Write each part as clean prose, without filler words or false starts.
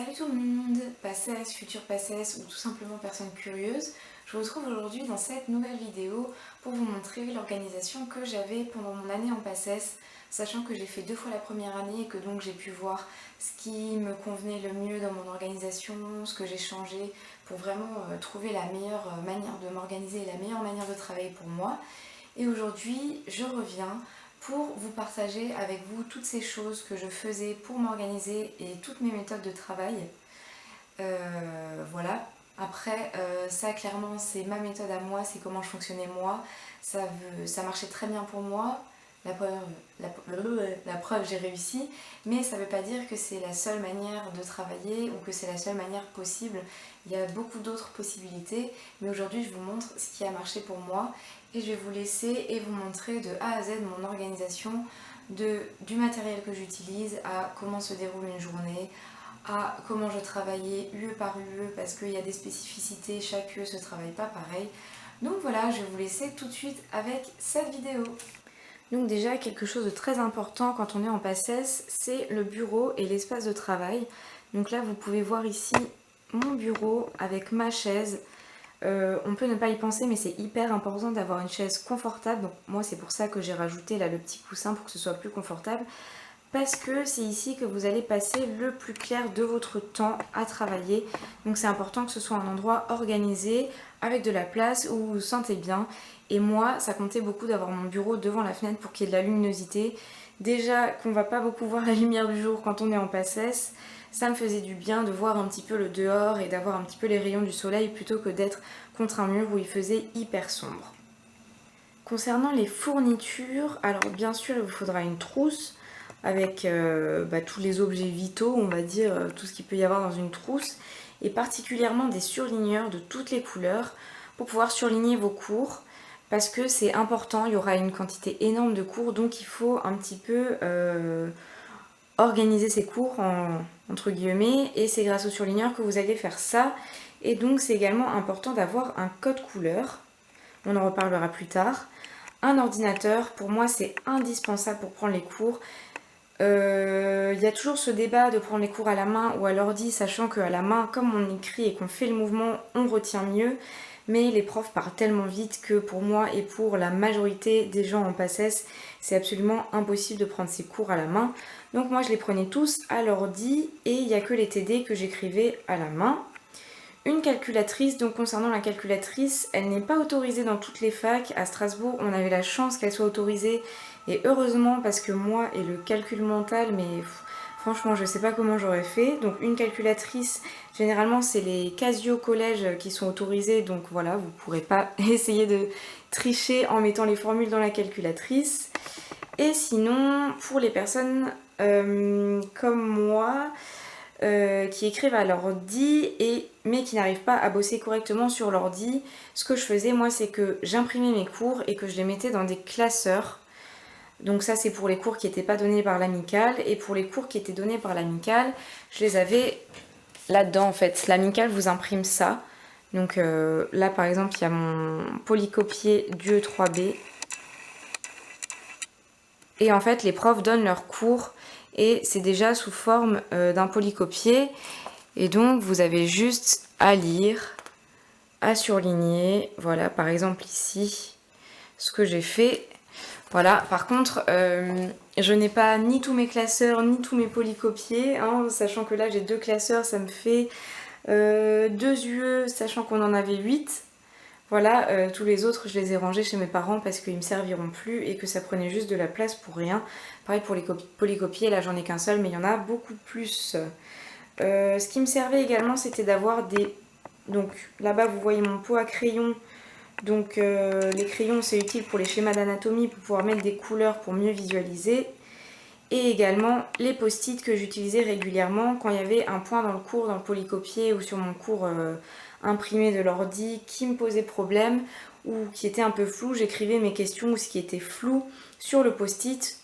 Salut tout le monde, passesse, future passesse ou tout simplement personne curieuse. Je vous retrouve aujourd'hui dans cette nouvelle vidéo pour vous montrer l'organisation que j'avais pendant mon année en passesse, sachant que j'ai fait 2 fois la première année et que donc j'ai pu voir ce qui me convenait le mieux dans mon organisation, ce que j'ai changé pour vraiment trouver la meilleure manière de m'organiser et la meilleure manière de travailler pour moi. Et aujourd'hui, je reviens pour vous partager avec vous toutes ces choses que je faisais pour m'organiser et toutes mes méthodes de travail. Voilà. Après, ça clairement c'est ma méthode à moi, c'est comment je fonctionnais moi. Ça marchait très bien pour moi. La preuve, la preuve j'ai réussi, mais ça ne veut pas dire que c'est la seule manière de travailler ou que c'est la seule manière possible. Il y a beaucoup d'autres possibilités, mais aujourd'hui je vous montre ce qui a marché pour moi et je vais vous laisser et vous montrer de A à Z mon organisation, du matériel que j'utilise à comment se déroule une journée, à comment je travaillais UE par UE parce qu'il y a des spécificités, chaque UE se travaille pas pareil. Donc voilà, je vais vous laisser tout de suite avec cette vidéo. Donc déjà, quelque chose de très important quand on est en PACES, c'est le bureau et l'espace de travail. Donc là, vous pouvez voir ici mon bureau avec ma chaise. On peut ne pas y penser, mais c'est hyper important d'avoir une chaise confortable. Donc moi, c'est pour ça que j'ai rajouté là le petit coussin pour que ce soit plus confortable. Parce que c'est ici que vous allez passer le plus clair de votre temps à travailler. Donc c'est important que ce soit un endroit organisé, avec de la place, où vous vous sentez bien. Et moi, ça comptait beaucoup d'avoir mon bureau devant la fenêtre pour qu'il y ait de la luminosité. Déjà qu'on va pas beaucoup voir la lumière du jour quand on est en PACES, ça me faisait du bien de voir un petit peu le dehors et d'avoir un petit peu les rayons du soleil plutôt que d'être contre un mur où il faisait hyper sombre. Concernant les fournitures, alors bien sûr il vous faudra une trousse avec tous les objets vitaux, on va dire, tout ce qu'il peut y avoir dans une trousse, et particulièrement des surligneurs de toutes les couleurs pour pouvoir surligner vos cours, parce que c'est important, il y aura une quantité énorme de cours, donc il faut un petit peu organiser ces cours entre guillemets, et c'est grâce aux surligneurs que vous allez faire ça, et donc c'est également important d'avoir un code couleur, on en reparlera plus tard. Un ordinateur, pour moi c'est indispensable pour prendre les cours. Y a toujours ce débat de prendre les cours à la main ou à l'ordi, sachant qu'à la main, comme on écrit et qu'on fait le mouvement, on retient mieux. Mais les profs parlent tellement vite que pour moi et pour la majorité des gens en PACES, c'est absolument impossible de prendre ces cours à la main. Donc moi je les prenais tous à l'ordi et il n'y a que les TD que j'écrivais à la main. Une calculatrice, donc concernant la calculatrice, elle n'est pas autorisée dans toutes les facs. À Strasbourg, on avait la chance qu'elle soit autorisée, et heureusement parce que moi et le calcul mental, mais franchement je sais pas comment j'aurais fait. Donc une calculatrice, généralement c'est les Casio collège qui sont autorisés, donc voilà, vous pourrez pas essayer de tricher en mettant les formules dans la calculatrice. Et sinon, pour les personnes comme moi, qui écrivent à l'ordi mais qui n'arrivent pas à bosser correctement sur l'ordi, ce que je faisais moi c'est que j'imprimais mes cours et que je les mettais dans des classeurs. Donc ça c'est pour les cours qui n'étaient pas donnés par l'amicale, et pour les cours qui étaient donnés par l'amicale, je les avais là-dedans en fait. L'amicale vous imprime ça. Donc là par exemple il y a mon polycopier du E3B. Et en fait les profs donnent leurs cours et c'est déjà sous forme d'un polycopier, et donc vous avez juste à lire, à surligner. Voilà, par exemple ici ce que j'ai fait. Voilà, par contre je n'ai pas ni tous mes classeurs ni tous mes polycopiers, hein, sachant que là j'ai 2 classeurs, ça me fait 2 UE, sachant qu'on en avait 8. Voilà, tous les autres je les ai rangés chez mes parents parce qu'ils me serviront plus et que ça prenait juste de la place pour rien. Pareil pour les polycopiers, là j'en ai qu'un seul, mais il y en a beaucoup plus. Ce qui me servait également, c'était d'avoir des... Donc là-bas vous voyez mon pot à crayons. Donc les crayons c'est utile pour les schémas d'anatomie, pour pouvoir mettre des couleurs pour mieux visualiser. Et également les post-it que j'utilisais régulièrement quand il y avait un point dans le cours, dans le polycopier ou sur mon cours imprimé de l'ordi qui me posait problème ou qui était un peu flou. J'écrivais mes questions ou ce qui était flou sur le post-it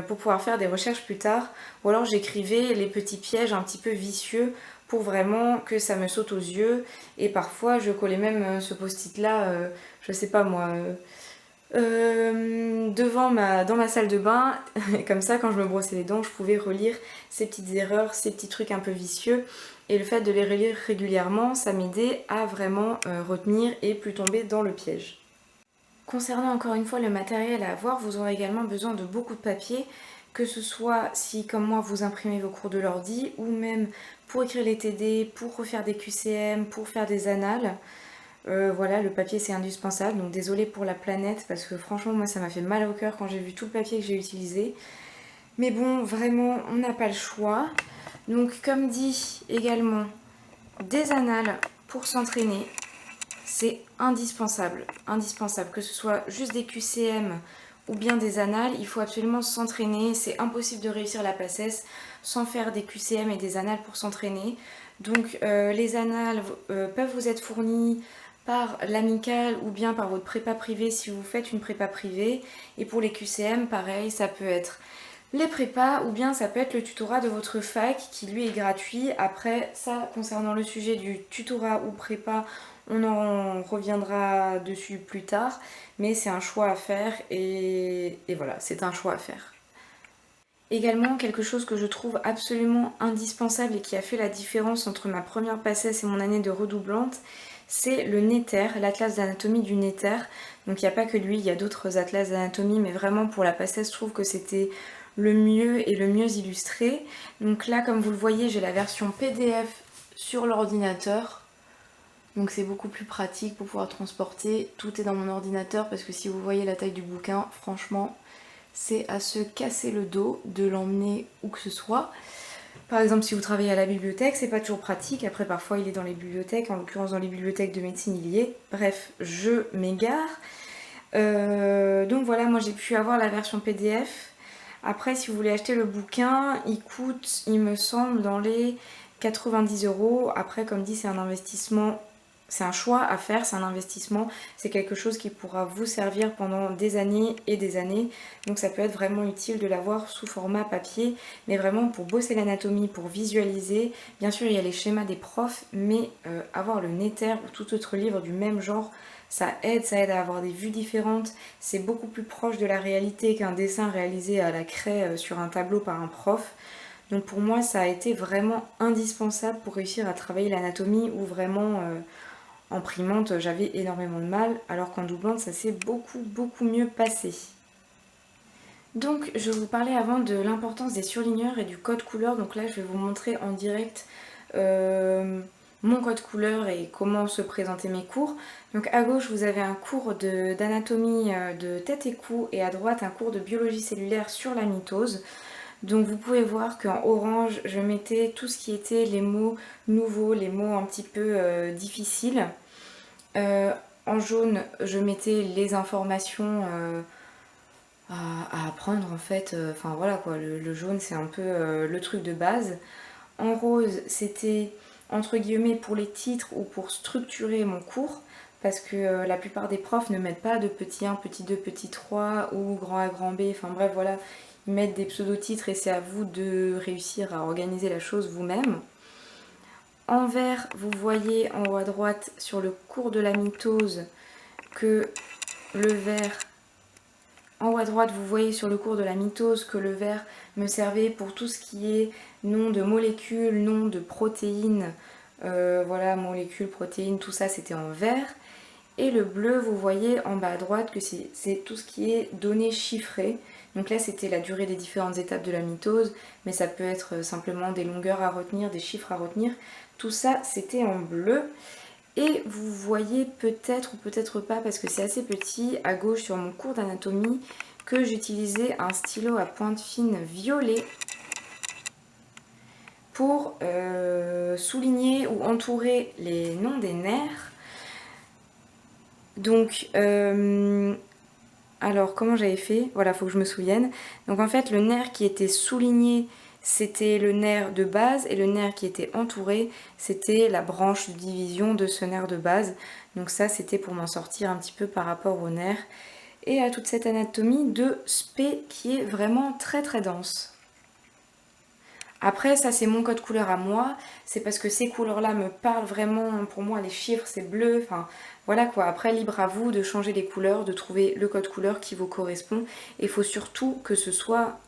pour pouvoir faire des recherches plus tard. Ou alors j'écrivais les petits pièges un petit peu vicieux pour vraiment que ça me saute aux yeux. Et parfois je collais même ce post-it là, je sais pas moi... dans ma salle de bain. Comme ça, quand je me brossais les dents, je pouvais relire ces petites erreurs, ces petits trucs un peu vicieux. Et le fait de les relire régulièrement, ça m'aidait à vraiment retenir et plus tomber dans le piège. Concernant encore une fois le matériel à avoir, vous aurez également besoin de beaucoup de papier, que ce soit si comme moi vous imprimez vos cours de l'ordi ou même pour écrire les TD, pour refaire des QCM, pour faire des annales. Voilà, le papier c'est indispensable, donc désolée pour la planète parce que franchement moi ça m'a fait mal au cœur quand j'ai vu tout le papier que j'ai utilisé. Mais bon, vraiment on n'a pas le choix. Donc comme dit également, des annales pour s'entraîner. C'est indispensable, indispensable, que ce soit juste des QCM ou bien des annales, il faut absolument s'entraîner. C'est impossible de réussir la PACES sans faire des QCM et des annales pour s'entraîner. Donc les annales peuvent vous être fournies par l'amicale ou bien par votre prépa privée si vous faites une prépa privée. Et pour les QCM, pareil, ça peut être les prépas ou bien ça peut être le tutorat de votre fac qui lui est gratuit. Après ça, concernant le sujet du tutorat ou prépa, on en reviendra dessus plus tard, mais c'est un choix à faire et voilà, c'est un choix à faire. Également, quelque chose que je trouve absolument indispensable et qui a fait la différence entre ma première PACES et mon année de redoublante, c'est le Néther, l'atlas d'anatomie du Néther. Donc il n'y a pas que lui, il y a d'autres atlas d'anatomie, mais vraiment pour la PACES, je trouve que c'était le mieux et le mieux illustré. Donc là, comme vous le voyez, j'ai la version PDF sur l'ordinateur. Donc c'est beaucoup plus pratique pour pouvoir transporter. Tout est dans mon ordinateur parce que si vous voyez la taille du bouquin, franchement, c'est à se casser le dos de l'emmener où que ce soit. Par exemple, si vous travaillez à la bibliothèque, c'est pas toujours pratique. Après, parfois, il est dans les bibliothèques. En l'occurrence, dans les bibliothèques de médecine, il y est. Bref, je m'égare. Donc voilà, moi j'ai pu avoir la version PDF. Après, si vous voulez acheter le bouquin, il coûte, il me semble, dans les 90 euros. Après, comme dit, c'est un investissement, c'est un choix à faire, c'est un investissement. C'est quelque chose qui pourra vous servir pendant des années et des années. Donc ça peut être vraiment utile de l'avoir sous format papier, mais vraiment pour bosser l'anatomie, pour visualiser. Bien sûr, il y a les schémas des profs, mais avoir le Néther ou tout autre livre du même genre, ça aide à avoir des vues différentes. C'est beaucoup plus proche de la réalité qu'un dessin réalisé à la craie sur un tableau par un prof. Donc pour moi, ça a été vraiment indispensable pour réussir à travailler l'anatomie où vraiment en primante j'avais énormément de mal, alors qu'en doublante ça s'est beaucoup mieux passé. Donc je vous parlais avant de l'importance des surligneurs et du code couleur, donc là je vais vous montrer en direct mon code couleur et comment se présenter mes cours. Donc à gauche vous avez un cours d'anatomie de tête et cou et à droite un cours de biologie cellulaire sur la mitose. Donc vous pouvez voir qu'en orange je mettais tout ce qui était les mots nouveaux, les mots un petit peu difficiles. En jaune je mettais les informations à apprendre en fait. Enfin voilà quoi, le jaune c'est un peu le truc de base. En rose c'était entre guillemets pour les titres ou pour structurer mon cours, parce que la plupart des profs ne mettent pas de petit 1, petit 2, petit 3 ou grand A, grand B, enfin bref voilà, ils mettent des pseudo-titres et c'est à vous de réussir à organiser la chose vous-même. En vert, vous voyez en haut à droite sur le cours de la mitose que le vert, en haut à droite, vous voyez sur le cours de la mitose que le vert me servait pour tout ce qui est nom de molécules, nom de protéines, voilà, molécules, protéines, tout ça c'était en vert. Et le bleu, vous voyez en bas à droite que c'est tout ce qui est données chiffrées. Donc là, c'était la durée des différentes étapes de la mitose, mais ça peut être simplement des longueurs à retenir, des chiffres à retenir. Tout ça, c'était en bleu. Et vous voyez peut-être ou peut-être pas, parce que c'est assez petit, à gauche sur mon cours d'anatomie, que j'utilisais un stylo à pointe fine violet pour souligner ou entourer les noms des nerfs. Donc, alors comment j'avais fait? Voilà, faut que je me souvienne. Donc en fait, le nerf qui était souligné, c'était le nerf de base, et le nerf qui était entouré, c'était la branche de division de ce nerf de base. Donc ça, c'était pour m'en sortir un petit peu par rapport au nerf et à toute cette anatomie de spé qui est vraiment très dense. Après, ça c'est mon code couleur à moi, c'est parce que ces couleurs-là me parlent vraiment, pour moi les chiffres c'est bleu, enfin voilà quoi. Après, libre à vous de changer les couleurs, de trouver le code couleur qui vous correspond. Et il faut surtout que ce soit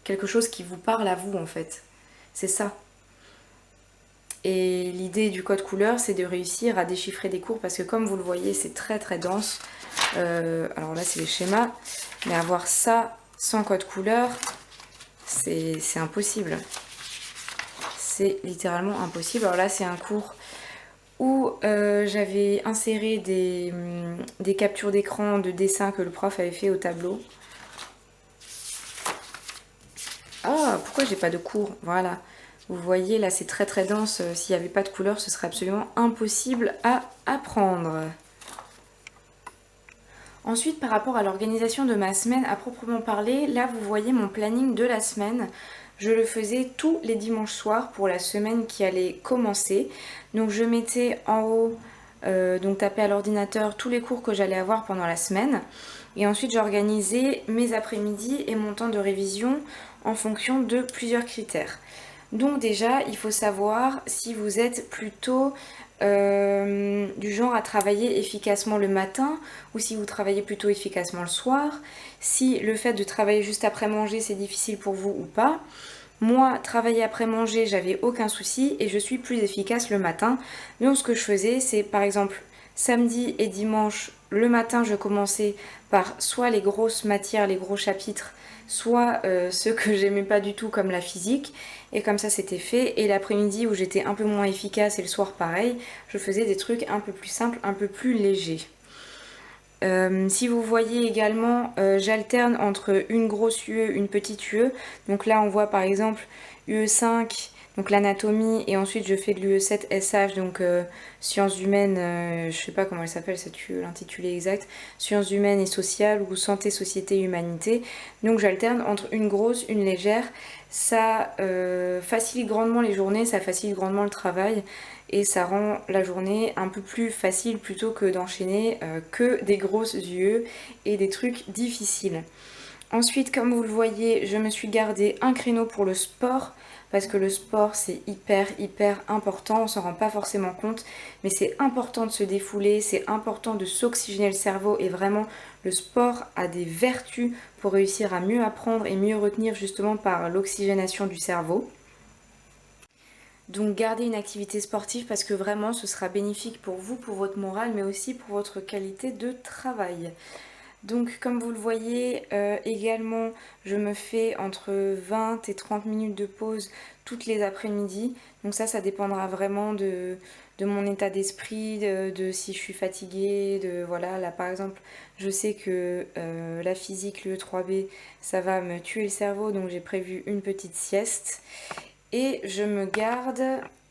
quelque chose qui vous parle à vous en fait. C'est ça. Et l'idée du code couleur, c'est de réussir à déchiffrer des cours parce que comme vous le voyez, c'est très très dense. Alors là, c'est les schémas, mais avoir ça sans code couleur, c'est impossible. C'est littéralement impossible. Alors là, c'est un cours où j'avais inséré des captures d'écran de dessins que le prof avait fait au tableau. Ah, pourquoi j'ai pas de cours? Voilà. Vous voyez, là, c'est très très dense. S'il n'y avait pas de couleur, ce serait absolument impossible à apprendre. Ensuite, par rapport à l'organisation de ma semaine à proprement parler, là, vous voyez mon planning de la semaine. Je le faisais tous les dimanches soirs pour la semaine qui allait commencer. Donc, je mettais en haut, donc tapé à l'ordinateur, tous les cours que j'allais avoir pendant la semaine. Et ensuite, j'organisais mes après-midi et mon temps de révision en fonction de plusieurs critères. Donc déjà, il faut savoir si vous êtes plutôt du genre à travailler efficacement le matin ou si vous travaillez plutôt efficacement le soir, si le fait de travailler juste après manger c'est difficile pour vous ou pas. Moi, travailler après manger, j'avais aucun souci et je suis plus efficace le matin. Donc ce que je faisais, c'est par exemple samedi et dimanche, le matin, je commençais par soit les grosses matières, les gros chapitres, soit ceux que j'aimais pas du tout comme la physique. Et comme ça, c'était fait. Et l'après-midi où j'étais un peu moins efficace et le soir pareil, je faisais des trucs un peu plus simples, un peu plus légers. Si vous voyez également, j'alterne entre une grosse UE, une petite UE. Donc là, on voit par exemple UE5, donc l'anatomie, et ensuite je fais de l'UE7 SH, donc sciences humaines, je sais pas comment elle s'appelle cette UE, l'intitulé exact, sciences humaines et sociales ou santé, société, humanité. Donc j'alterne entre une grosse, une légère. Ça facilite grandement les journées, ça facilite grandement le travail et ça rend la journée un peu plus facile plutôt que d'enchaîner que des grosses UE et des trucs difficiles. Ensuite, comme vous le voyez, je me suis gardé un créneau pour le sport parce que le sport c'est hyper important, on s'en rend pas forcément compte, mais c'est important de se défouler, c'est important de s'oxygéner le cerveau et vraiment le sport a des vertus pour réussir à mieux apprendre et mieux retenir justement par l'oxygénation du cerveau. Donc gardez une activité sportive parce que vraiment ce sera bénéfique pour vous, pour votre morale, mais aussi pour votre qualité de travail. Donc comme vous le voyez, également je me fais entre 20 et 30 minutes de pause toutes les après-midi. Donc ça dépendra vraiment de mon état d'esprit, de si je suis fatiguée, de voilà, là par exemple je sais que la physique, le E3B, ça va me tuer le cerveau, donc j'ai prévu une petite sieste. Et je me garde,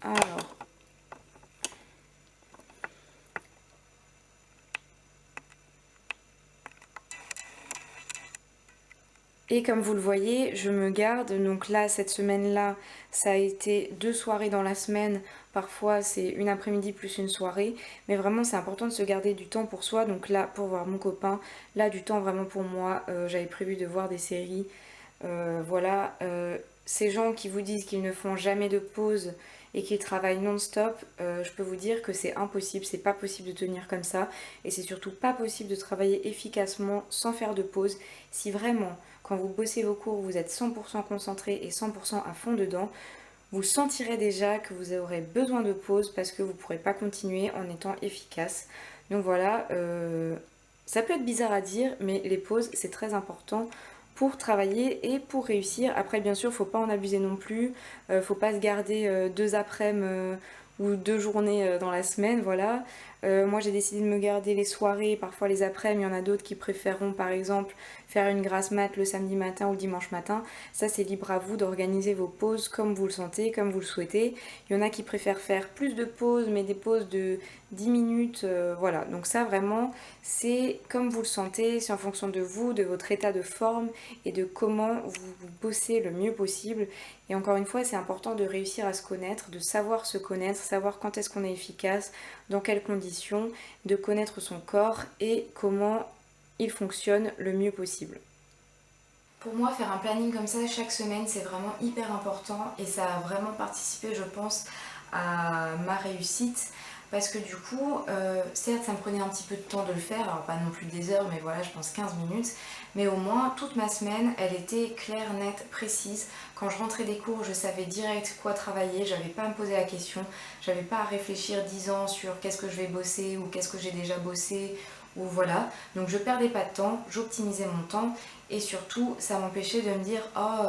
alors, et comme vous le voyez, je me garde, donc là, cette semaine-là, ça a été 2 soirées dans la semaine, parfois c'est une après-midi plus une soirée, mais vraiment c'est important de se garder du temps pour soi, donc là, pour voir mon copain, là, du temps vraiment pour moi, j'avais prévu de voir des séries, voilà, ces gens qui vous disent qu'ils ne font jamais de pause et qu'ils travaillent non-stop, je peux vous dire que c'est impossible, c'est pas possible de tenir comme ça, et c'est surtout pas possible de travailler efficacement sans faire de pause. Si vraiment, quand vous bossez vos cours, vous êtes 100% concentré et 100% à fond dedans, vous sentirez déjà que vous aurez besoin de pause parce que vous ne pourrez pas continuer en étant efficace. Donc voilà, ça peut être bizarre à dire, mais les pauses, c'est très important pour travailler et pour réussir. Après, bien sûr, faut pas en abuser non plus. Faut pas se garder 2 après-midi ou 2 journées dans la semaine, voilà. Moi, j'ai décidé de me garder les soirées, parfois les après-midi. Il y en a d'autres qui préféreront, par exemple, faire une grasse mat le samedi matin ou le dimanche matin. Ça, c'est libre à vous d'organiser vos pauses comme vous le sentez, comme vous le souhaitez. Il y en a qui préfèrent faire plus de pauses, mais des pauses de 10 minutes, voilà. Donc ça, vraiment, c'est comme vous le sentez, c'est en fonction de vous, de votre état de forme et de comment vous bossez le mieux possible. Et encore une fois, c'est important de réussir à se connaître, de savoir se connaître, savoir quand est-ce qu'on est efficace, dans quelles conditions, de connaître son corps et comment il fonctionne le mieux possible. Pour moi, faire un planning comme ça chaque semaine, c'est vraiment hyper important et ça a vraiment participé, je pense, à ma réussite. Parce que du coup, certes, ça me prenait un petit peu de temps de le faire, alors pas non plus des heures, mais voilà, je pense 15 minutes. Mais au moins, toute ma semaine, elle était claire, nette, précise. Quand je rentrais des cours, je savais direct quoi travailler, j'avais pas à me poser la question, j'avais pas à réfléchir 10 ans sur qu'est-ce que je vais bosser ou qu'est-ce que j'ai déjà bossé, ou voilà. Donc je perdais pas de temps, j'optimisais mon temps et surtout, ça m'empêchait de me dire oh,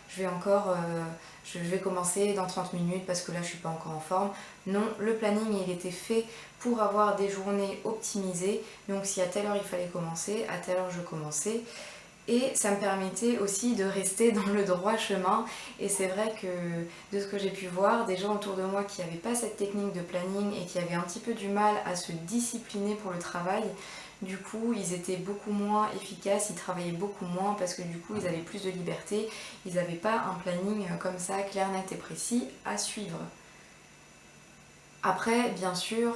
je vais encore. Je vais commencer dans 30 minutes parce que là je suis pas encore en forme. Non, le planning il était fait pour avoir des journées optimisées. Donc si à telle heure il fallait commencer, à telle heure je commençais. Et ça me permettait aussi de rester dans le droit chemin. Et c'est vrai que de ce que j'ai pu voir, des gens autour de moi qui n'avaient pas cette technique de planning et qui avaient un petit peu du mal à se discipliner pour le travail, du coup ils étaient beaucoup moins efficaces, ils travaillaient beaucoup moins parce que du coup ils avaient plus de liberté, ils n'avaient pas un planning comme ça clair, net et précis à suivre. Après, bien sûr,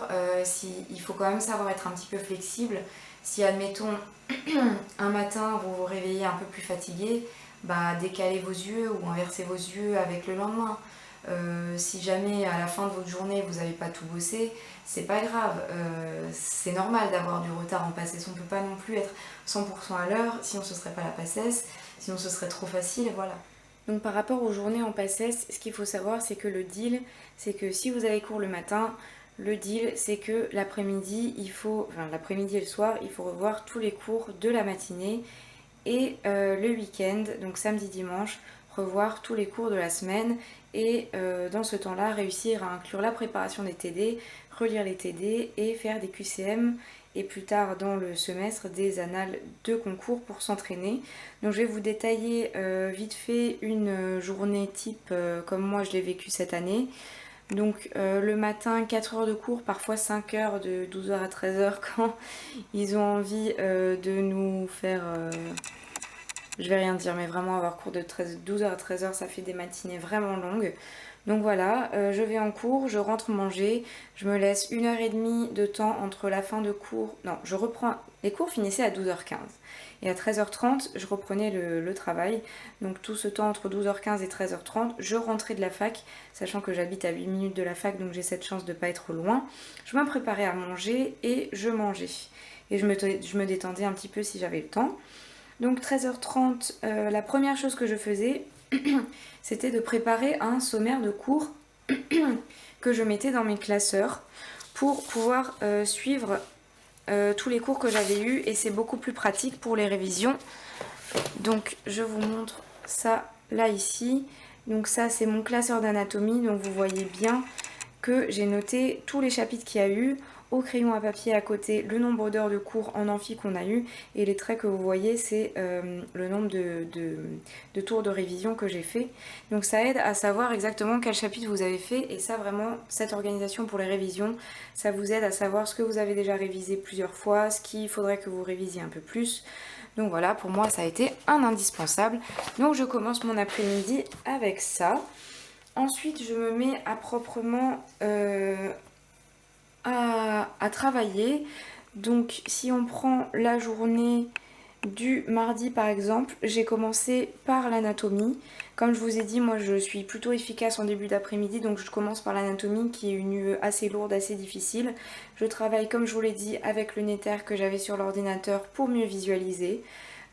il faut quand même savoir être un petit peu flexible. Si, admettons, un matin, vous vous réveillez un peu plus fatigué, bah, décalez vos yeux ou inversez vos yeux avec le lendemain. Si jamais à la fin de votre journée vous n'avez pas tout bossé, c'est pas grave. C'est normal d'avoir du retard en passesse. On peut pas non plus être 100% à l'heure, sinon ce serait pas la passesse, sinon ce serait trop facile, voilà. Donc par rapport aux journées en passesse, ce qu'il faut savoir c'est que le deal, c'est que si vous avez cours le matin, le deal c'est que l'après-midi, l'après-midi et le soir, il faut revoir tous les cours de la matinée et le week-end, donc samedi dimanche, revoir tous les cours de la semaine et dans ce temps-là réussir à inclure la préparation des TD, relire les TD et faire des QCM et plus tard dans le semestre des annales de concours pour s'entraîner. Donc je vais vous détailler vite fait une journée type comme moi je l'ai vécu cette année. Donc le matin 4 heures de cours, parfois 5 heures de 12 heures à 13 heures quand ils ont envie de nous faire... je vais rien dire, mais vraiment avoir cours de 12 heures à 13 heures, ça fait des matinées vraiment longues. Donc voilà, je vais en cours, je rentre manger, je me laisse 1h30 de temps entre la fin de cours. Non, je reprends. Les cours finissaient à 12h15. Et à 13h30, je reprenais le travail. Donc tout ce temps entre 12h15 et 13h30, je rentrais de la fac, sachant que j'habite à 8 minutes de la fac, donc j'ai cette chance de ne pas être loin. Je me préparais à manger et je mangeais. Et je me détendais un petit peu si j'avais le temps. Donc 13h30, la première chose que je faisais, c'était de préparer un sommaire de cours que je mettais dans mes classeurs pour pouvoir suivre tous les cours que j'avais eus et c'est beaucoup plus pratique pour les révisions. Donc je vous montre ça là ici. Donc ça c'est mon classeur d'anatomie, donc vous voyez bien que j'ai noté tous les chapitres qu'il y a eu au crayon à papier à côté, le nombre d'heures de cours en amphi qu'on a eu et les traits que vous voyez c'est le nombre de tours de révision que j'ai fait. Donc ça aide à savoir exactement quel chapitre vous avez fait et ça vraiment, cette organisation pour les révisions, ça vous aide à savoir ce que vous avez déjà révisé plusieurs fois, ce qu'il faudrait que vous révisiez un peu plus. Donc voilà, pour moi ça a été un indispensable. Donc je commence mon après-midi avec ça. Ensuite, je me mets à proprement à travailler. Donc, si on prend la journée du mardi par exemple, j'ai commencé par l'anatomie. Comme je vous ai dit, moi je suis plutôt efficace en début d'après-midi, donc je commence par l'anatomie qui est une UE assez lourde, assez difficile. Je travaille comme je vous l'ai dit avec le Netter que j'avais sur l'ordinateur pour mieux visualiser.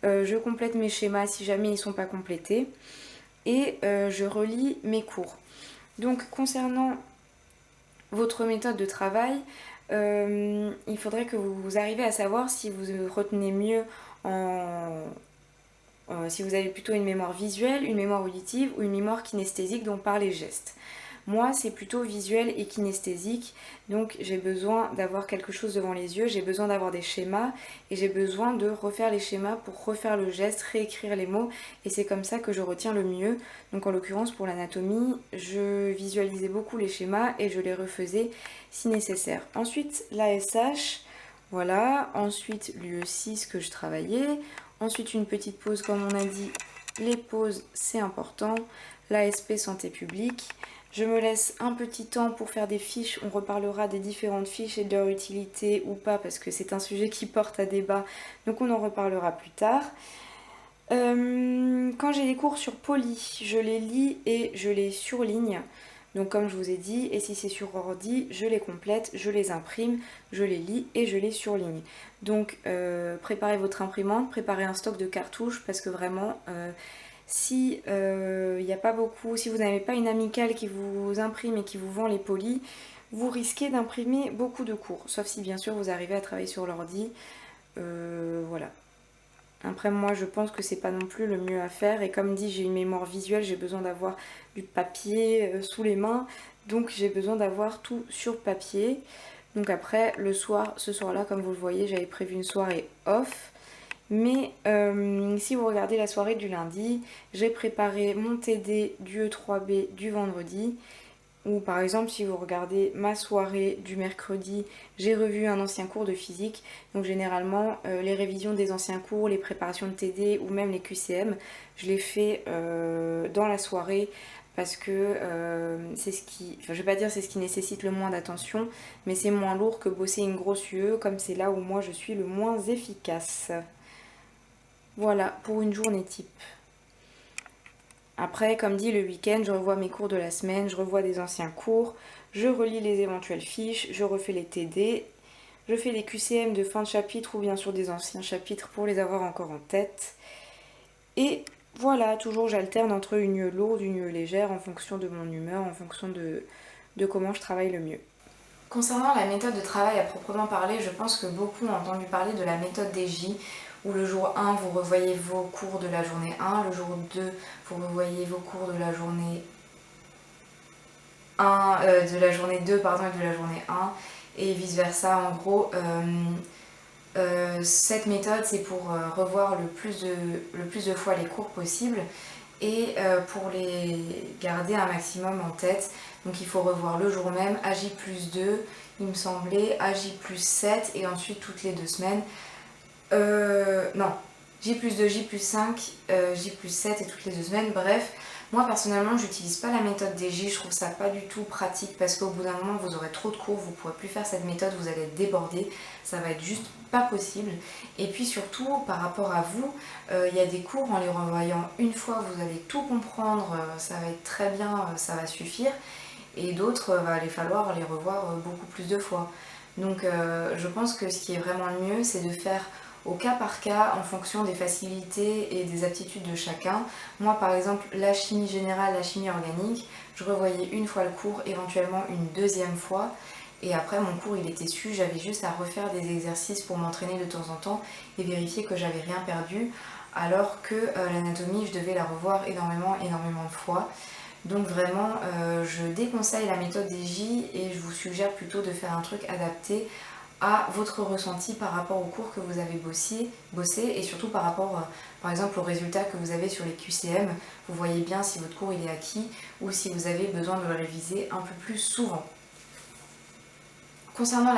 Je complète mes schémas si jamais ils ne sont pas complétés. Et je relis mes cours. Donc concernant votre méthode de travail, il faudrait que vous arriviez à savoir si vous retenez mieux si vous avez plutôt une mémoire visuelle, une mémoire auditive ou une mémoire kinesthésique dont par les gestes. Moi, c'est plutôt visuel et kinesthésique, donc j'ai besoin d'avoir quelque chose devant les yeux, j'ai besoin d'avoir des schémas et j'ai besoin de refaire les schémas pour refaire le geste, réécrire les mots et c'est comme ça que je retiens le mieux. Donc en l'occurrence pour l'anatomie, je visualisais beaucoup les schémas et je les refaisais si nécessaire. Ensuite, l'ASH, voilà, ensuite l'UE6 que je travaillais, ensuite une petite pause comme on a dit, les pauses c'est important, l'ASP santé publique. Je me laisse un petit temps pour faire des fiches, on reparlera des différentes fiches et de leur utilité ou pas parce que c'est un sujet qui porte à débat, donc on en reparlera plus tard. Quand j'ai des cours sur Poly, je les lis et je les surligne. Donc comme je vous ai dit, et si c'est sur ordi, je les complète, je les imprime, je les lis et je les surligne. Donc préparez votre imprimante, préparez un stock de cartouches parce que vraiment, si y a pas beaucoup, si vous n'avez pas une amicale qui vous imprime et qui vous vend les polis, vous risquez d'imprimer beaucoup de cours. Sauf si bien sûr vous arrivez à travailler sur l'ordi. Voilà. Après moi je pense que c'est pas non plus le mieux à faire et comme dit j'ai une mémoire visuelle, j'ai besoin d'avoir du papier sous les mains, donc j'ai besoin d'avoir tout sur papier. Donc après le soir, ce soir là comme vous le voyez j'avais prévu une soirée off, mais si vous regardez la soirée du lundi, j'ai préparé mon TD du E3B du vendredi. Ou par exemple, si vous regardez ma soirée du mercredi, j'ai revu un ancien cours de physique. Donc généralement, les révisions des anciens cours, les préparations de TD ou même les QCM, je les fais dans la soirée parce que c'est ce qui, enfin je vais pas dire c'est ce qui nécessite le moins d'attention, mais c'est moins lourd que bosser une grosse UE, comme c'est là où moi je suis le moins efficace. Voilà, pour une journée type. Après, comme dit, le week-end, je revois mes cours de la semaine, je revois des anciens cours, je relis les éventuelles fiches, je refais les TD, je fais les QCM de fin de chapitre ou bien sûr des anciens chapitres pour les avoir encore en tête. Et voilà, toujours j'alterne entre une UE lourde, une UE légère en fonction de mon humeur, en fonction de comment je travaille le mieux. Concernant la méthode de travail à proprement parler, je pense que beaucoup ont entendu parler de la méthode des J, où le jour 1, vous revoyez vos cours de la journée 1, le jour 2, vous revoyez vos cours de la journée 1, de la journée 2 pardon, et de la journée 1, et vice versa. En gros, cette méthode, c'est pour revoir le plus de fois les cours possible et pour les garder un maximum en tête. Donc il faut revoir le jour même, AJ plus 2, il me semblait, AJ plus 7 et ensuite toutes les 2 semaines. Non, J plus 2, J plus 5, J plus 7 et toutes les 2 semaines. Bref, moi personnellement, j'utilise pas la méthode des J, je trouve ça pas du tout pratique parce qu'au bout d'un moment, vous aurez trop de cours, vous pourrez plus faire cette méthode, vous allez être débordé, ça va être juste pas possible. Et puis surtout, par rapport à vous, il y a des cours, en les revoyant une fois, vous allez tout comprendre, ça va être très bien, ça va suffire. Et d'autres, va aller falloir les revoir beaucoup plus de fois. Donc je pense que ce qui est vraiment le mieux, c'est de faire au cas par cas en fonction des facilités et des aptitudes de chacun. Moi par exemple, la chimie générale, la chimie organique, je revoyais une fois le cours, éventuellement une deuxième fois. Et après mon cours il était su, j'avais juste à refaire des exercices pour m'entraîner de temps en temps et vérifier que j'avais rien perdu. Alors que l'anatomie, je devais la revoir énormément de fois. Donc vraiment, je déconseille la méthode des J et je vous suggère plutôt de faire un truc adapté à votre ressenti par rapport au cours que vous avez bossé et surtout par rapport par exemple aux résultats que vous avez sur les QCM. Vous voyez bien si votre cours il est acquis ou si vous avez besoin de le réviser un peu plus souvent. Concernant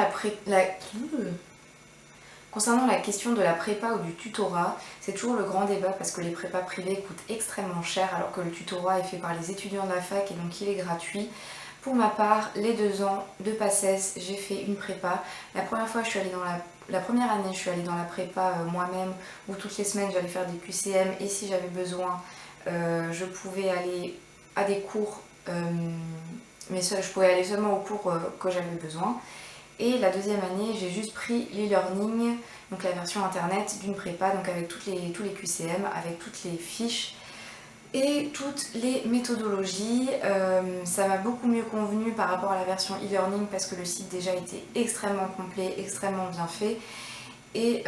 Concernant la question de la prépa ou du tutorat, c'est toujours le grand débat parce que les prépas privés coûtent extrêmement cher alors que le tutorat est fait par les étudiants de la fac et donc il est gratuit. Pour ma part, les 2 ans de PACES, j'ai fait une prépa. La première fois, je suis allée dans la première année, je suis allée dans la prépa moi-même où toutes les semaines j'allais faire des QCM et si j'avais besoin, je pouvais aller à des cours, mais je pouvais aller seulement aux cours que j'avais besoin. Et la deuxième année, j'ai juste pris l'e-learning, donc la version internet d'une prépa, donc avec tous les QCM, avec toutes les fiches et toutes les méthodologies. Ça m'a beaucoup mieux convenu par rapport à la version e-learning parce que le site déjà était extrêmement complet, extrêmement bien fait. Et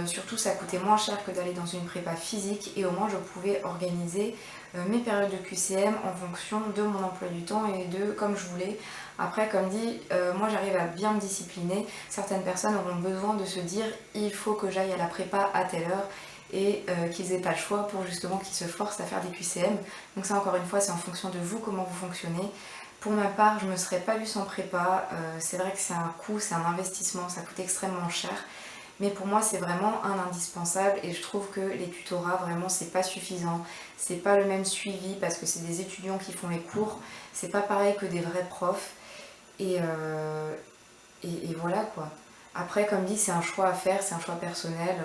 surtout, ça coûtait moins cher que d'aller dans une prépa physique et au moins je pouvais organiser mes périodes de QCM en fonction de mon emploi du temps et de comme je voulais. Après, comme dit, moi j'arrive à bien me discipliner. Certaines personnes auront besoin de se dire il faut que j'aille à la prépa à telle heure et qu'ils n'aient pas le choix pour justement qu'ils se forcent à faire des QCM. Donc ça encore une fois c'est en fonction de vous comment vous fonctionnez. Pour ma part je ne me serais pas vue sans prépa, c'est vrai que c'est un coût, c'est un investissement, ça coûte extrêmement cher. Mais pour moi c'est vraiment un indispensable et je trouve que les tutorats vraiment c'est pas suffisant. C'est pas le même suivi parce que c'est des étudiants qui font les cours, c'est pas pareil que des vrais profs et voilà quoi. Après comme dit c'est un choix à faire, c'est un choix personnel.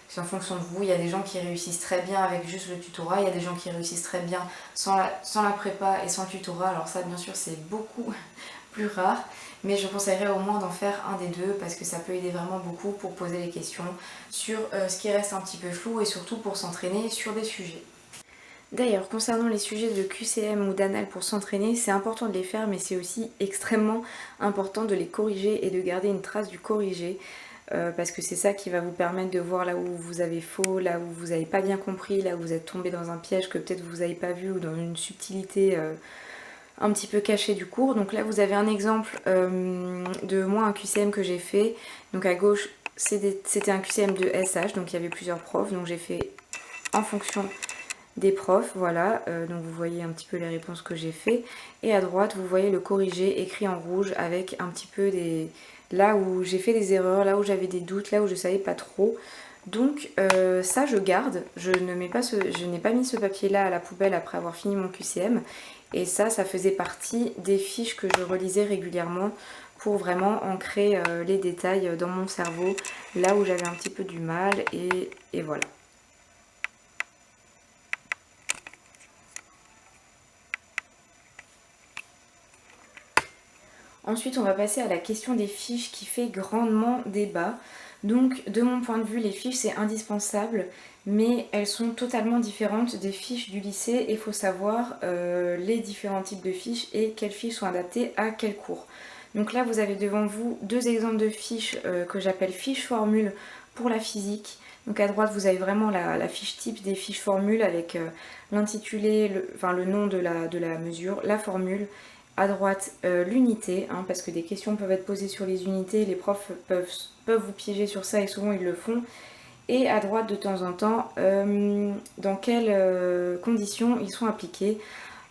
c'est en fonction de vous. Il y a des gens qui réussissent très bien avec juste le tutorat, il y a des gens qui réussissent très bien sans la prépa et sans le tutorat. Alors ça, bien sûr, c'est beaucoup plus rare, mais je conseillerais au moins d'en faire un des deux parce que ça peut aider vraiment beaucoup pour poser les questions sur ce qui reste un petit peu flou et surtout pour s'entraîner sur des sujets. D'ailleurs, concernant les sujets de QCM ou d'anal pour s'entraîner, c'est important de les faire, mais c'est aussi extrêmement important de les corriger et de garder une trace du corrigé, parce que c'est ça qui va vous permettre de voir là où vous avez faux, là où vous n'avez pas bien compris, là où vous êtes tombé dans un piège que peut-être vous n'avez pas vu ou dans une subtilité un petit peu cachée du cours. Donc là, vous avez un exemple de moi, un QCM que j'ai fait. Donc à gauche, c'était un QCM de SH, donc il y avait plusieurs profs, donc j'ai fait en fonction des profs, voilà, donc vous voyez un petit peu les réponses que j'ai fait, et à droite vous voyez le corrigé écrit en rouge avec un petit peu des... là où j'ai fait des erreurs, là où j'avais des doutes, là où je savais pas trop. Donc ça je garde, je n'ai pas mis ce papier là à la poubelle après avoir fini mon QCM, et ça faisait partie des fiches que je relisais régulièrement pour vraiment ancrer les détails dans mon cerveau, là où j'avais un petit peu du mal, et voilà. Ensuite, on va passer à la question des fiches qui fait grandement débat. Donc, de mon point de vue, les fiches, c'est indispensable, mais elles sont totalement différentes des fiches du lycée et il faut savoir les différents types de fiches et quelles fiches sont adaptées à quel cours. Donc là, vous avez devant vous deux exemples de fiches que j'appelle fiches formules pour la physique. Donc à droite, vous avez vraiment la fiche type des fiches formules avec l'intitulé, le nom de la mesure, la formule. À droite, l'unité, hein, parce que des questions peuvent être posées sur les unités, les profs peuvent vous piéger sur ça et souvent ils le font. Et à droite, de temps en temps, dans quelles conditions ils sont appliqués.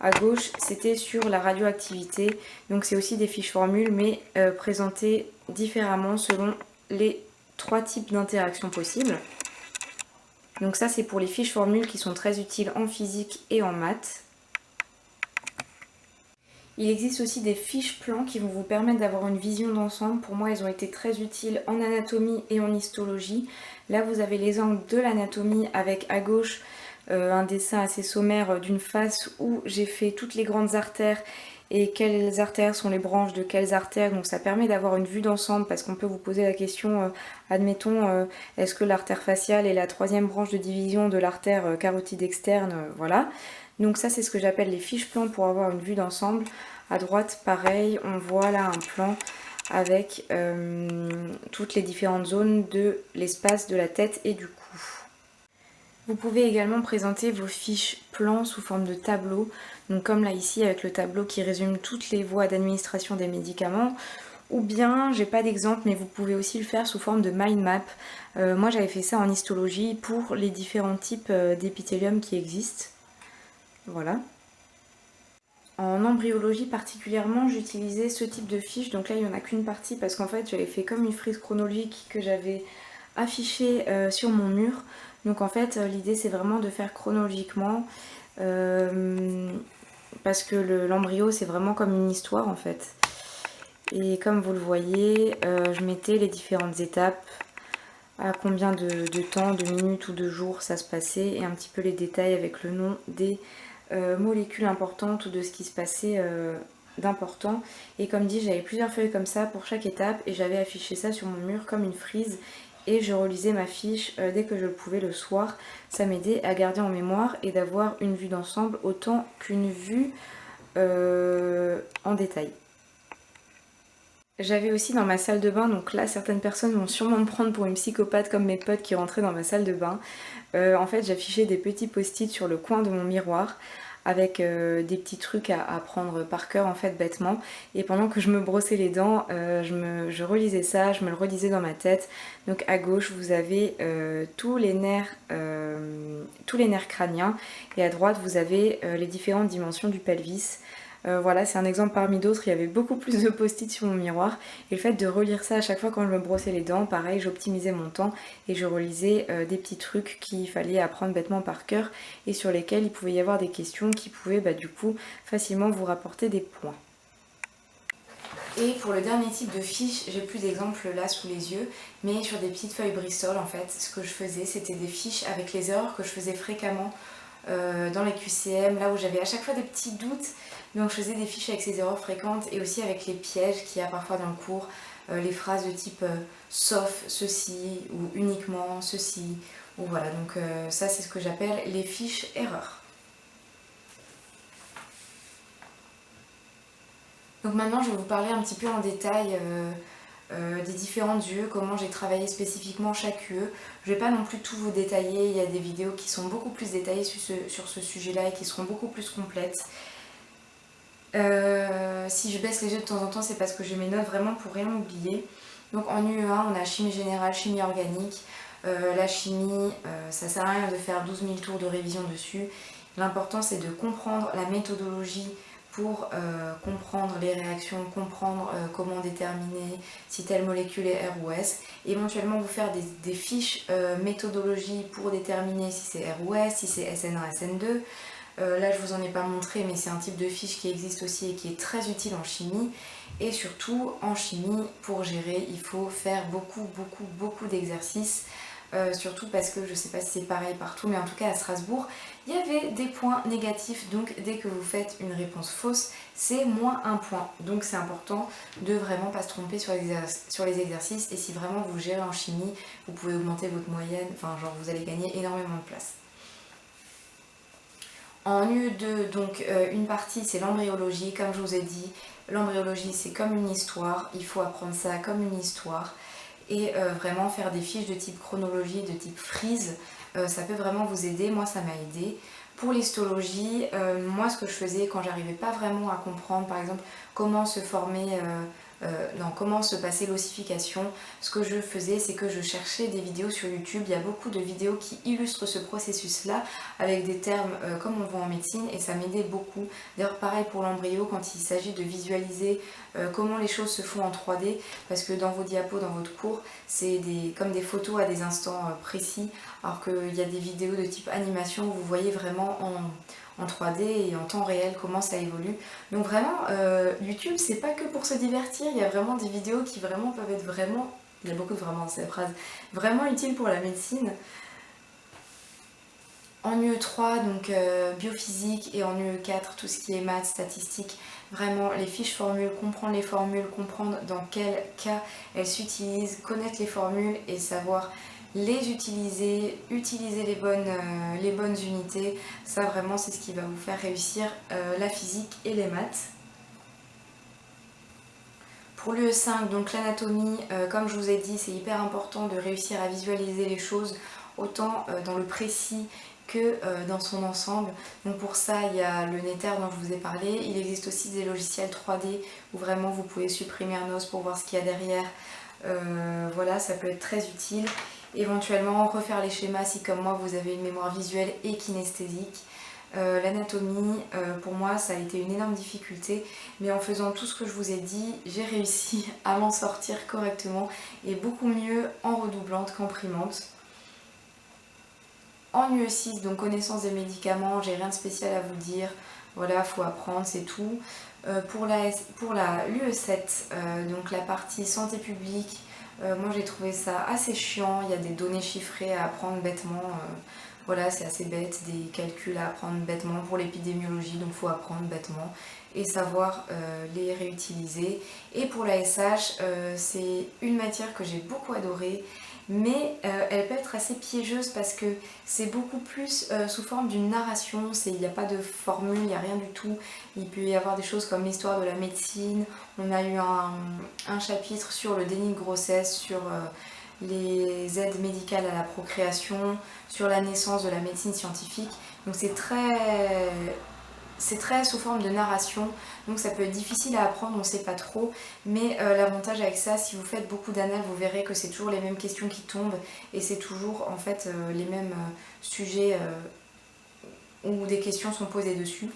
À gauche, c'était sur la radioactivité, donc c'est aussi des fiches formules, mais présentées différemment selon les trois types d'interactions possibles. Donc ça, c'est pour les fiches formules qui sont très utiles en physique et en maths. Il existe aussi des fiches plans qui vont vous permettre d'avoir une vision d'ensemble. Pour moi, elles ont été très utiles en anatomie et en histologie. Là, vous avez les angles de l'anatomie avec à gauche un dessin assez sommaire d'une face où j'ai fait toutes les grandes artères et quelles artères sont les branches de quelles artères. Donc ça permet d'avoir une vue d'ensemble parce qu'on peut vous poser la question, admettons, est-ce que l'artère faciale est la troisième branche de division de l'artère carotide externe, voilà. Donc ça, c'est ce que j'appelle les fiches plans pour avoir une vue d'ensemble. À droite, pareil, on voit là un plan avec toutes les différentes zones de l'espace de la tête et du cou. Vous pouvez également présenter vos fiches plans sous forme de tableau, donc comme là ici avec le tableau qui résume toutes les voies d'administration des médicaments, ou bien, j'ai pas d'exemple, mais vous pouvez aussi le faire sous forme de mind map. Moi j'avais fait ça en histologie pour les différents types d'épithélium qui existent. Voilà. En embryologie particulièrement, j'utilisais ce type de fiche, donc là il n'y en a qu'une partie parce qu'en fait j'avais fait comme une frise chronologique que j'avais affichée sur mon mur. Donc en fait l'idée c'est vraiment de faire chronologiquement parce que l'embryo c'est vraiment comme une histoire en fait. Et comme vous le voyez, je mettais les différentes étapes, à combien de temps, de minutes ou de jours ça se passait et un petit peu les détails avec le nom des molécules importantes ou de ce qui se passait d'important. Et comme dit, j'avais plusieurs feuilles comme ça pour chaque étape et j'avais affiché ça sur mon mur comme une frise et je relisais ma fiche dès que je le pouvais le soir. Ça m'aidait à garder en mémoire et d'avoir une vue d'ensemble autant qu'une vue en détail. J'avais aussi dans ma salle de bain, donc là certaines personnes vont sûrement me prendre pour une psychopathe comme mes potes qui rentraient dans ma salle de bain. En fait j'affichais des petits post-it sur le coin de mon miroir avec des petits trucs à prendre par cœur en fait bêtement. Et pendant que je me brossais les dents, je relisais ça, je me le relisais dans ma tête. Donc à gauche vous avez tous les nerfs crâniens et à droite vous avez les différentes dimensions du pelvis. Voilà, c'est un exemple parmi d'autres, il y avait beaucoup plus de post-it sur mon miroir et le fait de relire ça à chaque fois quand je me brossais les dents, pareil, j'optimisais mon temps et je relisais des petits trucs qu'il fallait apprendre bêtement par cœur et sur lesquels il pouvait y avoir des questions qui pouvaient du coup facilement vous rapporter des points. Et pour le dernier type de fiche, j'ai plus d'exemples là sous les yeux, mais sur des petites feuilles Bristol en fait, ce que je faisais c'était des fiches avec les erreurs que je faisais fréquemment dans les QCM, là où j'avais à chaque fois des petits doutes. Donc je faisais des fiches avec ces erreurs fréquentes et aussi avec les pièges qu'il y a parfois dans le cours, les phrases de type sauf ceci ou uniquement ceci, ou voilà, donc ça c'est ce que j'appelle les fiches erreurs. Donc maintenant je vais vous parler un petit peu en détail des différentes UE, comment j'ai travaillé spécifiquement chaque UE. Je ne vais pas non plus tout vous détailler, il y a des vidéos qui sont beaucoup plus détaillées sur ce sujet-là et qui seront beaucoup plus complètes. Si je baisse les yeux de temps en temps, c'est parce que j'ai mes notes vraiment pour rien oublier. Donc en UE1, on a chimie générale, chimie organique. La chimie, ça sert à rien de faire 12 000 tours de révision dessus. L'important c'est de comprendre la méthodologie pour comprendre les réactions, comprendre comment déterminer si telle molécule est R ou S. Éventuellement vous faire des fiches méthodologie pour déterminer si c'est R ou S, si c'est SN1, SN2. Là je vous en ai pas montré, mais c'est un type de fiche qui existe aussi et qui est très utile en chimie. Et surtout en chimie, pour gérer, il faut faire beaucoup d'exercices. Surtout parce que je sais pas si c'est pareil partout, mais en tout cas à Strasbourg, il y avait des points négatifs. Donc dès que vous faites une réponse fausse, c'est moins un point. Donc c'est important de vraiment pas se tromper sur les exercices. Et si vraiment vous gérez en chimie, vous pouvez augmenter votre moyenne, enfin genre vous allez gagner énormément de place. En UE2, donc une partie c'est l'embryologie, comme je vous ai dit. L'embryologie c'est comme une histoire, il faut apprendre ça comme une histoire. Et vraiment faire des fiches de type chronologie, de type frise, ça peut vraiment vous aider. Moi ça m'a aidé. Pour l'histologie, moi ce que je faisais quand j'arrivais pas vraiment à comprendre par exemple comment se former, comment se passer l'ossification, ce que je faisais c'est que je cherchais des vidéos sur YouTube. Il y a beaucoup de vidéos qui illustrent ce processus là avec des termes comme on voit en médecine et ça m'aidait beaucoup. D'ailleurs pareil pour l'embryo quand il s'agit de visualiser comment les choses se font en 3D, parce que dans vos diapos, dans votre cours, c'est comme des photos à des instants précis, alors qu'il y a des vidéos de type animation où vous voyez vraiment en 3D et en temps réel comment ça évolue. Donc vraiment, YouTube c'est pas que pour se divertir, il y a vraiment des vidéos qui vraiment peuvent être vraiment, il y a beaucoup de vraiment dans cette phrase, vraiment utiles pour la médecine. En UE3, donc biophysique, et en UE4, tout ce qui est maths, statistiques, vraiment les fiches formules, comprendre les formules, comprendre dans quel cas elles s'utilisent, connaître les formules et savoir les utiliser, utiliser les bonnes unités. Ça vraiment c'est ce qui va vous faire réussir la physique et les maths. Pour l'UE5, donc l'anatomie, comme je vous ai dit, c'est hyper important de réussir à visualiser les choses autant dans le précis que dans son ensemble. Donc pour ça, il y a le Netter dont je vous ai parlé. Il existe aussi des logiciels 3D où vraiment vous pouvez supprimer un os pour voir ce qu'il y a derrière. Voilà, ça peut être très utile. Éventuellement, refaire les schémas si comme moi vous avez une mémoire visuelle et kinesthésique. L'anatomie, pour moi, ça a été une énorme difficulté, mais en faisant tout ce que je vous ai dit, j'ai réussi à m'en sortir correctement et beaucoup mieux en redoublante qu'en primante. En UE6, donc connaissance des médicaments, j'ai rien de spécial à vous dire, voilà, faut apprendre, c'est tout. Pour l'UE7, donc la partie santé publique, moi j'ai trouvé ça assez chiant, il y a des données chiffrées à apprendre bêtement. Voilà, c'est assez bête, des calculs à apprendre bêtement pour l'épidémiologie, donc il faut apprendre bêtement et savoir les réutiliser. Et pour la SH, c'est une matière que j'ai beaucoup adorée, mais elle peut être assez piégeuse parce que c'est beaucoup plus sous forme d'une narration, il n'y a pas de formule, il n'y a rien du tout. Il peut y avoir des choses comme l'histoire de la médecine, on a eu un chapitre sur le déni de grossesse, sur les aides médicales à la procréation, sur la naissance de la médecine scientifique. Donc c'est très sous forme de narration, donc ça peut être difficile à apprendre, on ne sait pas trop, mais l'avantage avec ça, si vous faites beaucoup d'annales, vous verrez que c'est toujours les mêmes questions qui tombent et c'est toujours en fait les mêmes sujets où des questions sont posées dessus.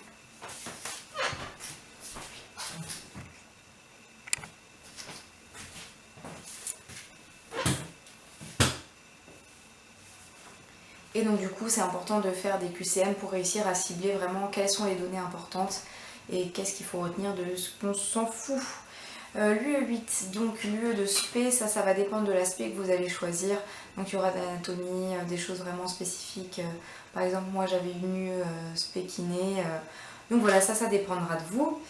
Et donc du coup c'est important de faire des QCM pour réussir à cibler vraiment quelles sont les données importantes et qu'est-ce qu'il faut retenir de ce qu'on s'en fout. L'UE8, donc l'UE de spé, ça va dépendre de l'aspect que vous allez choisir. Donc il y aura de l'anatomie, des choses vraiment spécifiques. Par exemple, moi j'avais une UE spé kiné. Donc voilà, ça dépendra de vous.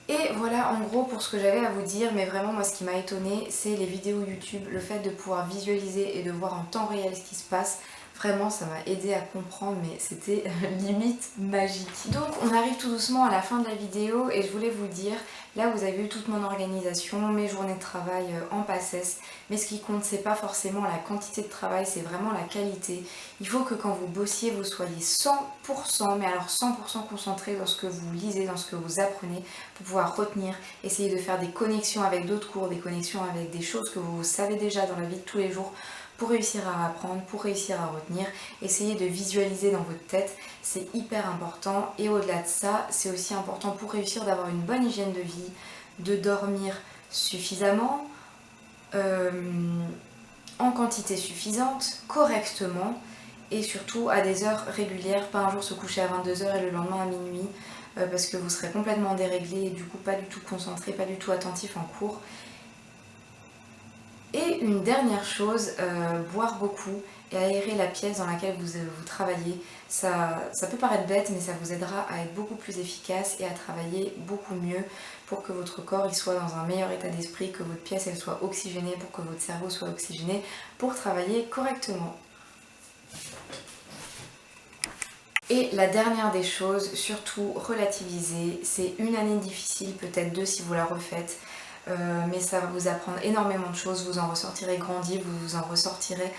Et voilà en gros pour ce que j'avais à vous dire, mais vraiment moi ce qui m'a étonnée c'est les vidéos YouTube, le fait de pouvoir visualiser et de voir en temps réel ce qui se passe. Vraiment ça m'a aidé à comprendre, mais c'était limite magique. Donc on arrive tout doucement à la fin de la vidéo et je voulais vous dire, là vous avez vu toute mon organisation, mes journées de travail en PACES, mais ce qui compte c'est pas forcément la quantité de travail, c'est vraiment la qualité. Il faut que quand vous bossiez vous soyez 100%, mais alors 100% concentré dans ce que vous lisez, dans ce que vous apprenez, pour pouvoir retenir, essayer de faire des connexions avec d'autres cours, des connexions avec des choses que vous savez déjà dans la vie de tous les jours, pour réussir à apprendre, pour réussir à retenir. Essayez de visualiser dans votre tête, c'est hyper important. Et au-delà de ça, c'est aussi important pour réussir d'avoir une bonne hygiène de vie, de dormir suffisamment, en quantité suffisante, correctement, et surtout à des heures régulières, pas un jour se coucher à 22h et le lendemain à minuit, parce que vous serez complètement déréglé et du coup pas du tout concentré, pas du tout attentif en cours. Et une dernière chose, boire beaucoup et aérer la pièce dans laquelle vous travaillez. Ça peut paraître bête, mais ça vous aidera à être beaucoup plus efficace et à travailler beaucoup mieux pour que votre corps il soit dans un meilleur état d'esprit, que votre pièce elle soit oxygénée, pour que votre cerveau soit oxygéné, pour travailler correctement. Et la dernière des choses, surtout relativiser, c'est une année difficile, peut-être 2 si vous la refaites, mais ça va vous apprendre énormément de choses, vous en ressortirez grandi, vous vous en ressortirez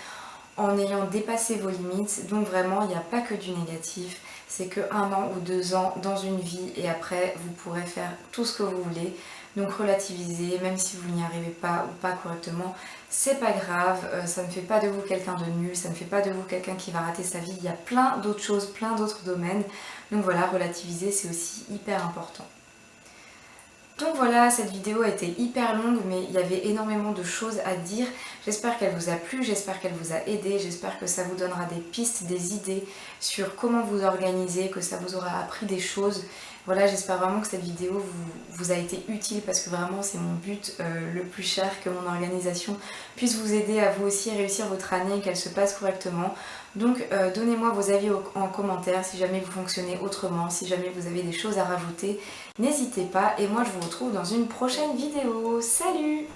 en ayant dépassé vos limites. Donc vraiment, il n'y a pas que du négatif, c'est que 1 an ou 2 ans dans une vie et après vous pourrez faire tout ce que vous voulez. Donc relativisez, même si vous n'y arrivez pas ou pas correctement, c'est pas grave, ça ne fait pas de vous quelqu'un de nul, ça ne fait pas de vous quelqu'un qui va rater sa vie, il y a plein d'autres choses, plein d'autres domaines. Donc voilà, relativiser c'est aussi hyper important. Donc voilà, cette vidéo a été hyper longue, mais il y avait énormément de choses à dire. J'espère qu'elle vous a plu, j'espère qu'elle vous a aidé, j'espère que ça vous donnera des pistes, des idées sur comment vous organiser, que ça vous aura appris des choses. Voilà, j'espère vraiment que cette vidéo vous a été utile parce que vraiment c'est mon but le plus cher, que mon organisation puisse vous aider à vous aussi réussir votre année et qu'elle se passe correctement. Donc donnez-moi vos avis en commentaire si jamais vous fonctionnez autrement, si jamais vous avez des choses à rajouter. N'hésitez pas et moi je vous retrouve dans une prochaine vidéo. Salut!